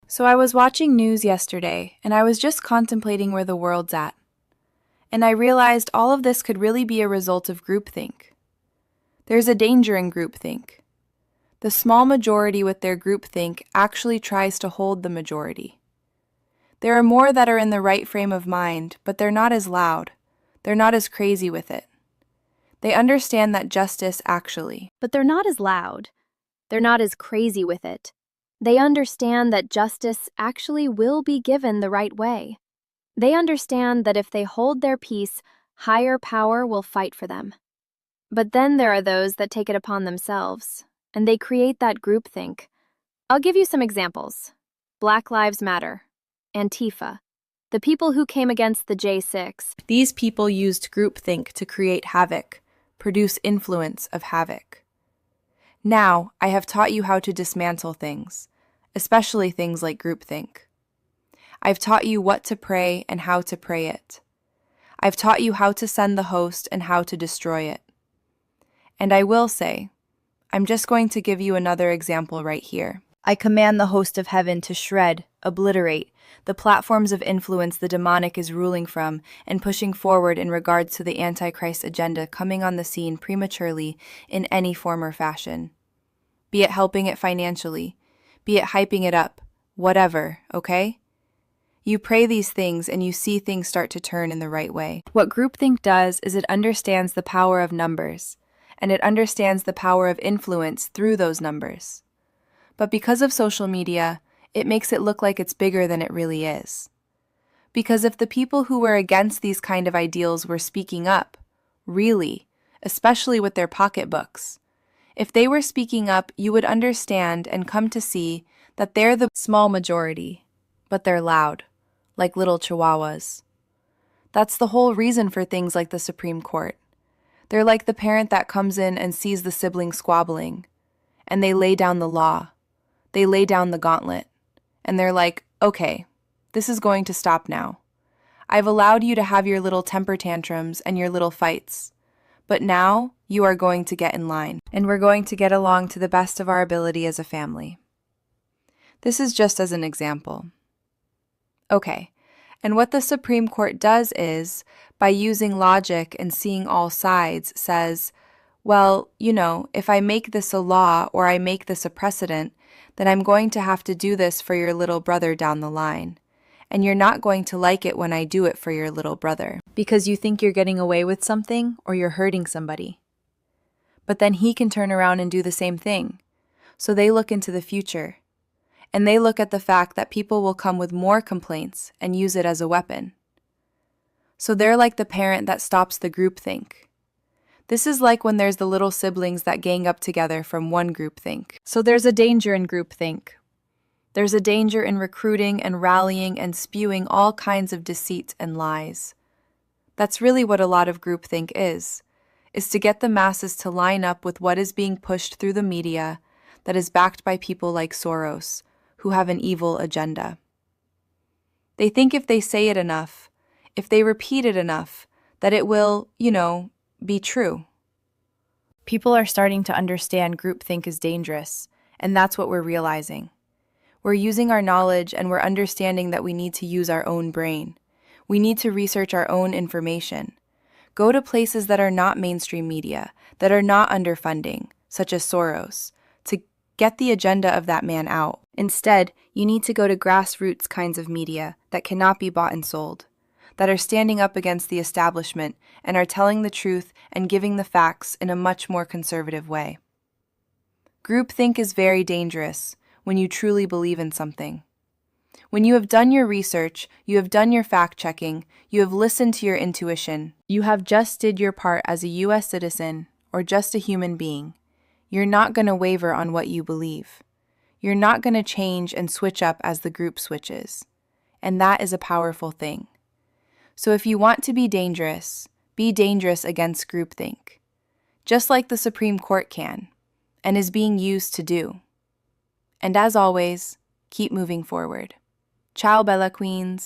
So I was watching news yesterday, and I was just contemplating where the world's at. And I realized all of this could really be a result of groupthink. There's a danger in groupthink. The small majority with their groupthink actually tries to hold the majority. There are more that are in the right frame of mind, but they're not as loud. They're not as crazy with it. They understand that justice actually. But they're not as loud. They're not as crazy with it. They understand that justice actually will be given the right way. They understand that if they hold their peace, higher power will fight for them. But then there are those that take it upon themselves, and they create that groupthink. I'll give you some examples. Black Lives Matter, Antifa, the people who came against the J6. These people used groupthink to create havoc, produce influence of havoc. Now, I have taught you how to dismantle things, especially things like groupthink. I've taught you what to pray and how to pray it. I've taught you how to send the host and how to destroy it. And I will say, I'm just going to give you another example right here. I command the host of heaven to shred, obliterate, the platforms of influence the demonic is ruling from and pushing forward in regards to the Antichrist agenda coming on the scene prematurely in any form or fashion. Be it helping it financially, be it hyping it up, whatever, okay? You pray these things and you see things start to turn in the right way. What groupthink does is it understands the power of numbers, and it understands the power of influence through those numbers. But because of social media, it makes it look like it's bigger than it really is. Because if the people who were against these kind of ideals were speaking up, really, especially with their pocketbooks, if they were speaking up, you would understand and come to see that they're the small majority, but they're loud, like little chihuahuas. That's the whole reason for things like the Supreme Court. They're like the parent that comes in and sees the siblings squabbling, and they lay down the law. They lay down the gauntlet, and they're like, okay, this is going to stop now. I've allowed you to have your little temper tantrums and your little fights, but now you are going to get in line, and we're going to get along to the best of our ability as a family. This is just as an example. Okay, and what the Supreme Court does is, by using logic and seeing all sides, says, well, if I make this a law or I make this a precedent, then I'm going to have to do this for your little brother down the line. And you're not going to like it when I do it for your little brother, because you think you're getting away with something or you're hurting somebody. But then he can turn around and do the same thing. So they look into the future, and they look at the fact that people will come with more complaints and use it as a weapon. So they're like the parent that stops the groupthink. This is like when there's the little siblings that gang up together from one groupthink. So there's a danger in groupthink. There's a danger in recruiting and rallying and spewing all kinds of deceit and lies. That's really what a lot of groupthink is to get the masses to line up with what is being pushed through the media that is backed by people like Soros, who have an evil agenda. They think if they say it enough, if they repeat it enough, that it will, be true. People are starting to understand groupthink is dangerous, and that's what we're realizing. We're using our knowledge and we're understanding that we need to use our own brain. We need to research our own information. Go to places that are not mainstream media, that are not underfunding, such as Soros, to get the agenda of that man out. Instead, you need to go to grassroots kinds of media that cannot be bought and sold, that are standing up against the establishment and are telling the truth and giving the facts in a much more conservative way. Groupthink is very dangerous when you truly believe in something. When you have done your research, you have done your fact-checking, you have listened to your intuition, you have just did your part as a U.S. citizen or just a human being, you're not going to waver on what you believe. You're not going to change and switch up as the group switches. And that is a powerful thing. So if you want to be dangerous against groupthink, just like the Supreme Court can, and is being used to do. And as always, keep moving forward. Ciao, Bella Queens.